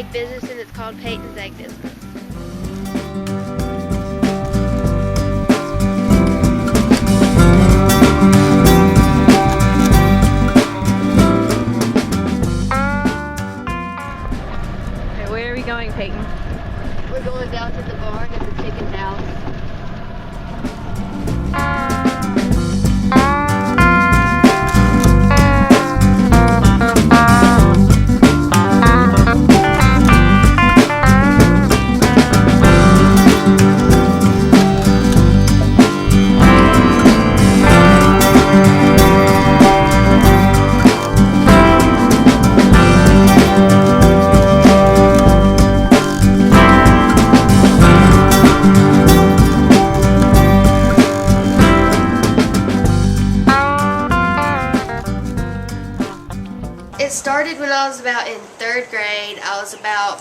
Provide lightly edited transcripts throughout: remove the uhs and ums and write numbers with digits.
egg business, and it's called Peyton's Egg Business. Okay, where are we going, Peyton? We're going down to the barn at the chicken house. It started when I was about in 3rd grade. I was about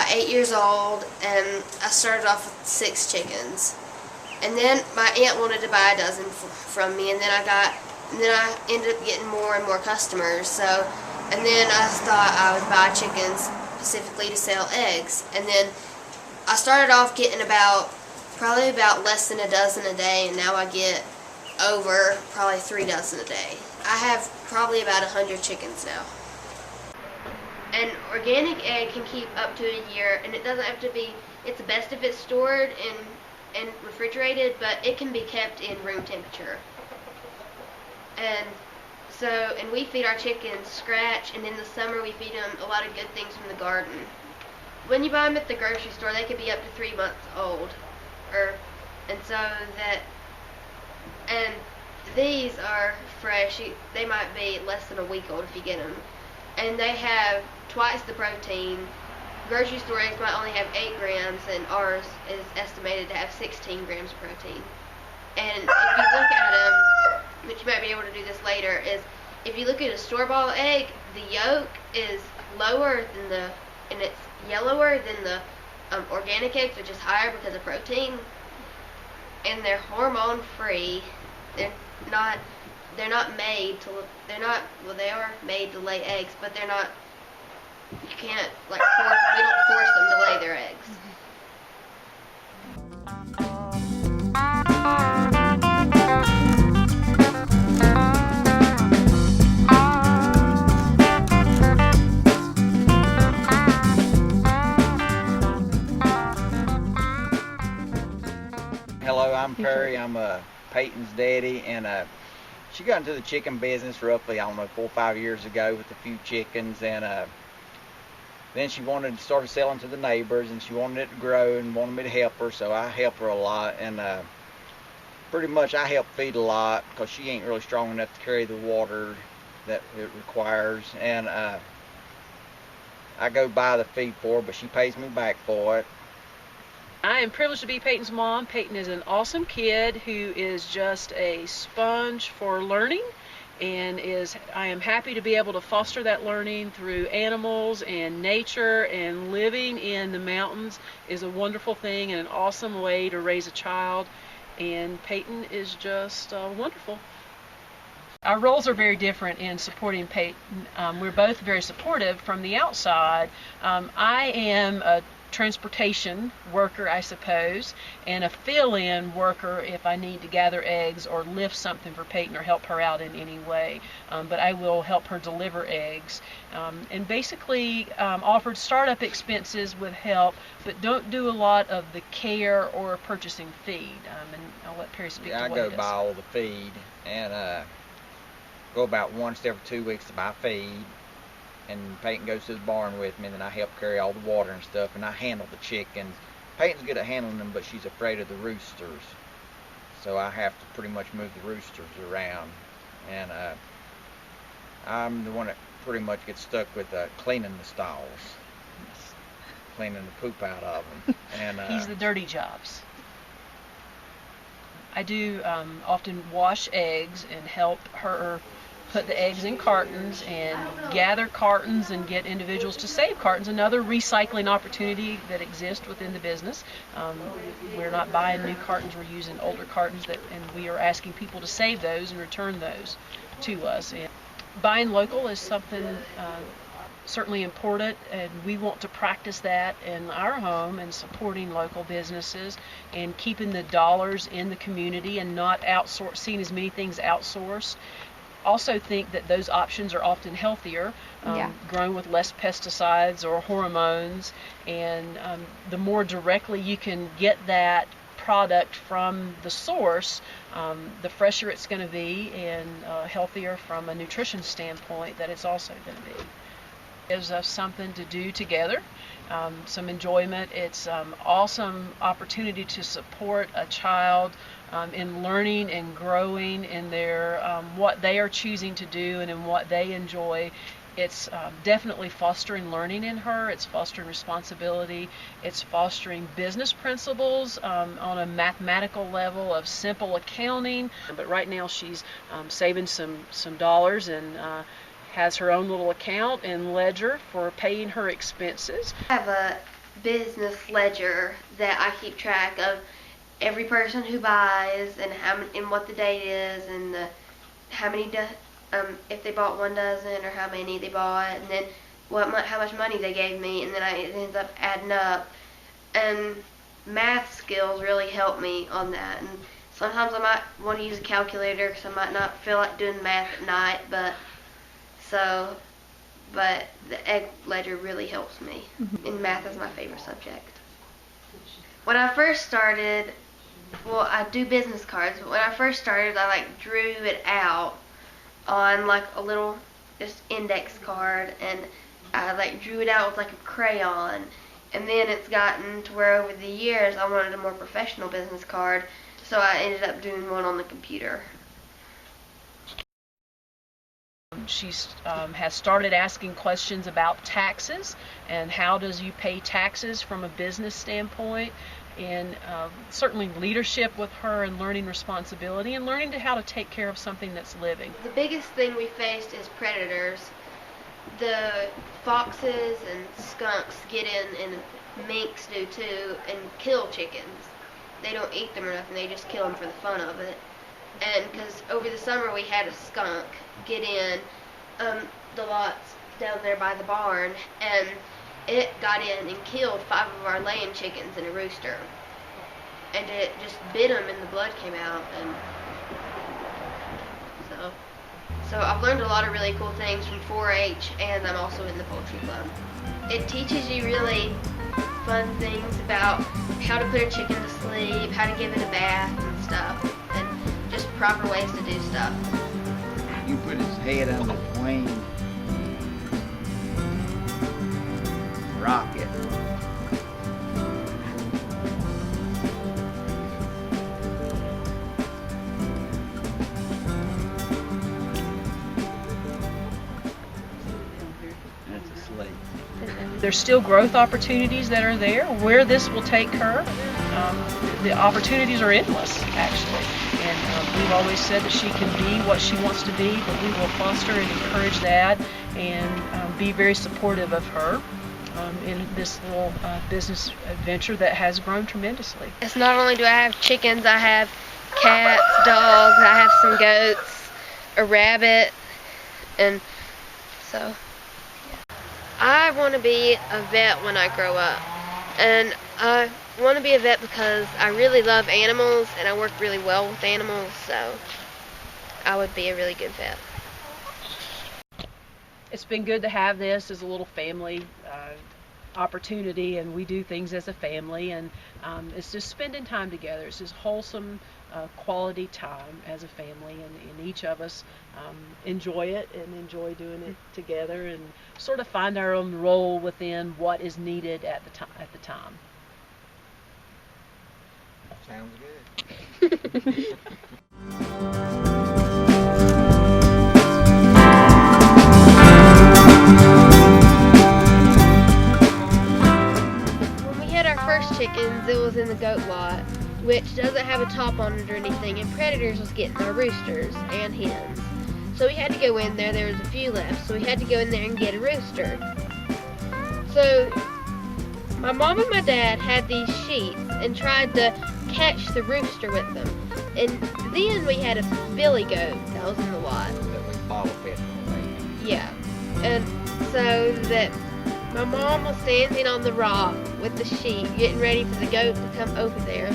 8 years old, and I started off with 6 chickens. And then my aunt wanted to buy a dozen from me, and then I ended up getting more and more customers. And then I thought I would buy chickens specifically to sell eggs. And then I started off getting probably about less than a dozen a day, and now I get over probably 3 dozen a day. I have probably about 100 chickens now. An organic egg can keep up to a year, and it doesn't have to be, it's best if it's stored and refrigerated, but it can be kept in room temperature. And we feed our chickens scratch, and in the summer we feed them a lot of good things from the garden. When you buy them at the grocery store, they could be up to 3 months old. And these are fresh. They might be less than a week old if you get them. And they have twice the protein. Grocery store eggs might only have 8 grams, and ours is estimated to have 16 grams of protein. And if you look at them, which you might be able to do this later, is if you look at a store-bought egg, the yolk is lower than and it's yellower than the organic eggs, which is higher because of protein. And they're hormone-free. They're not made to. They are made to lay eggs, but they're not. You can't we don't force them to lay their eggs. Hello, I'm Perry. I'm Peyton's daddy, and she got into the chicken business roughly, 4 or 5 years ago with a few chickens, and then she wanted to start selling to the neighbors, and she wanted it to grow and wanted me to help her, so I help her a lot, and pretty much I help feed a lot because she ain't really strong enough to carry the water that it requires, and I go buy the feed for her, but she pays me back for it. I am privileged to be Peyton's mom. Peyton is an awesome kid who is just a sponge for learning, and I am happy to be able to foster that learning through animals and nature, and living in the mountains is a wonderful thing and an awesome way to raise a child, and Peyton is just wonderful. Our roles are very different in supporting Peyton. We're both very supportive from the outside. I am a transportation worker, I suppose, and a fill-in worker if I need to gather eggs or lift something for Peyton or help her out in any way. But I will help her deliver eggs, and basically offered startup expenses with help, but don't do a lot of the care or purchasing feed. And I'll let Perry speak to what he does. I go buy all the feed, and go about once every 2 weeks to buy feed. And Peyton goes to the barn with me, and then I help carry all the water and stuff, and I handle the chickens. Peyton's good at handling them, but she's afraid of the roosters, so I have to pretty much move the roosters around, and I'm the one that pretty much gets stuck with cleaning the stalls, cleaning the poop out of them. And he's the dirty jobs. I do often wash eggs and help her put the eggs in cartons and gather cartons and get individuals to save cartons. Another recycling opportunity that exists within the business. We're not buying new cartons, we're using older cartons, and we are asking people to save those and return those to us. And buying local is something certainly important, and we want to practice that in our home and supporting local businesses and keeping the dollars in the community and not seeing as many things outsourced. Also think that those options are often healthier, grown with less pesticides or hormones, and the more directly you can get that product from the source, the fresher it's going to be and healthier from a nutrition standpoint that it's also going to be. It gives us something to do together, some enjoyment. It's awesome opportunity to support a child in learning and growing in their what they are choosing to do and in what they enjoy. It's definitely fostering learning in her. It's fostering responsibility. It's fostering business principles on a mathematical level of simple accounting. But right now she's saving some dollars and has her own little account and ledger for paying her expenses. I have a business ledger that I keep track of every person who buys and what the date is and how many if they bought 1 dozen or how many they bought, and then how much money they gave me, and then it ends up adding up. And math skills really help me on that. And sometimes I might want to use a calculator because I might not feel like doing math at night, but the egg ledger really helps me. And math is my favorite subject. When I first started, well, I do business cards, but when I first started, I drew it out on a little just index card, and I drew it out with a crayon. And then it's gotten to where over the years I wanted a more professional business card, so I ended up doing one on the computer. She has started asking questions about taxes and how does you pay taxes from a business standpoint, and certainly leadership with her and learning responsibility and learning how to take care of something that's living. The biggest thing we faced is predators. The foxes and skunks get in, and minks do too, and kill chickens. They don't eat them or nothing, they just kill them for the fun of it. And because over the summer we had a skunk get in the lots down there by the barn, and it got in and killed 5 of our laying chickens and a rooster. And it just bit them and the blood came out. And so I've learned a lot of really cool things from 4-H, and I'm also in the poultry club. It teaches you really fun things about how to put a chicken to sleep, how to give it a bath and stuff, and just proper ways to do stuff. You put his head on the wing, rock it. That's a slate. There's still growth opportunities that are there. Where this will take her, the opportunities are endless, actually. And we've always said that she can be what she wants to be, but we will foster and encourage that and be very supportive of her in this little business adventure that has grown tremendously. It's not only do I have chickens, I have cats, dogs, I have some goats, a rabbit, and so yeah. I want to be a vet when I grow up, and I want to be a vet because I really love animals and I work really well with animals, so I would be a really good vet. It's been good to have this as a little family opportunity, and we do things as a family, and it's just spending time together. It's just wholesome quality time as a family, and each of us enjoy it and enjoy doing it together and sort of find our own role within what is needed at the time. Sounds good. When we had our first chickens, it was in the goat lot, which doesn't have a top on it or anything, and predators was getting our roosters and hens. So we had to go in there. There was a few left, so we had to go in there and get a rooster. So my mom and my dad had these sheets and tried to catch the rooster with them. And then we had a billy goat that was in the lot. That was bottle fed from the lake. Yeah. And episode that my mom was standing on the rock with the sheep, getting ready for the goat to come over there.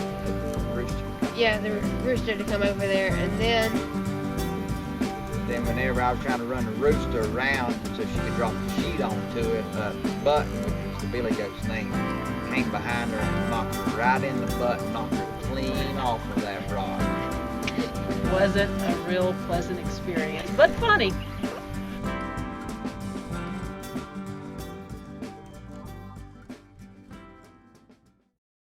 Rooster. Yeah, the rooster to come over there, and then whenever I was trying to run the rooster around so she could drop the sheet onto it, Button, which was the billy goat's name, came behind her and knocked her right in the butt and knocked her clean off of that rock. Wasn't a real pleasant experience, but funny.